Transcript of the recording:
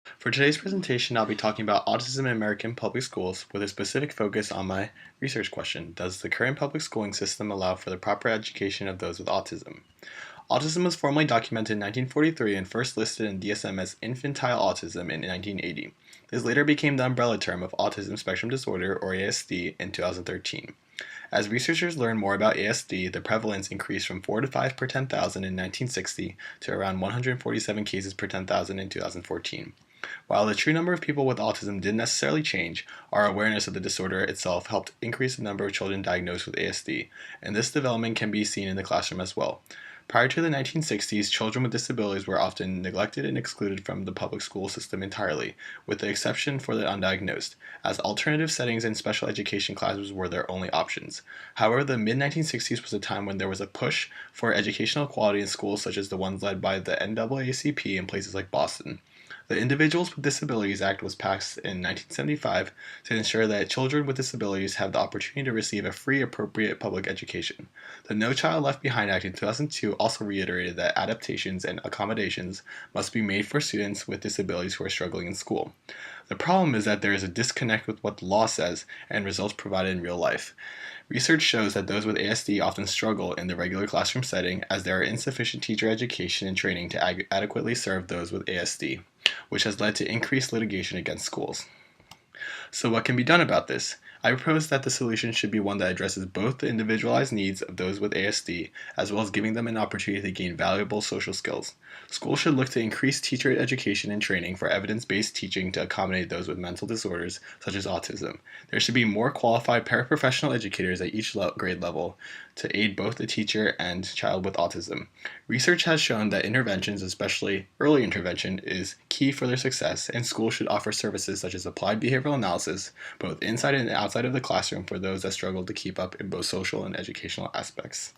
For today's presentation, I'll be talking about autism in American public schools with a specific focus on my research question. Does the current public schooling system allow for the proper education of those with autism? Autism was formally documented in 1943 and first listed in DSM as infantile autism in 1980. This later became the umbrella term of autism spectrum disorder, or ASD, in 2013. As researchers learned more about ASD, the prevalence increased from 4 to 5 per 10,000 in 1960 to around 147 cases per 10,000 in 2014. While the true number of people with autism didn't necessarily change, our awareness of the disorder itself helped increase the number of children diagnosed with ASD, and this development can be seen in the classroom as well. Prior to the 1960s, children with disabilities were often neglected and excluded from the public school system entirely, with the exception for the undiagnosed, as alternative settings and special education classes were their only options. However, the mid-1960s was a time when there was a push for educational equality in schools such as the ones led by the NAACP in places like Boston. The Individuals with Disabilities Act was passed in 1975 to ensure that children with disabilities have the opportunity to receive a free, appropriate public education. The No Child Left Behind Act in 2002 also reiterated that adaptations and accommodations must be made for students with disabilities who are struggling in school. The problem is that there is a disconnect with what the law says and results provided in real life. Research shows that those with ASD often struggle in the regular classroom setting as there are insufficient teacher education and training to adequately serve those with ASD, which has led to increased litigation against schools. So what can be done about this? I propose that the solution should be one that addresses both the individualized needs of those with ASD, as well as giving them an opportunity to gain valuable social skills. Schools should look to increase teacher education and training for evidence-based teaching to accommodate those with mental disorders, such as autism. There should be more qualified paraprofessional educators at each grade level to aid both the teacher and child with autism. Research has shown that interventions, especially early intervention, is key for their success, and schools should offer services such as applied behavioral analysis, both inside and outside of the classroom, for those that struggle to keep up in both social and educational aspects.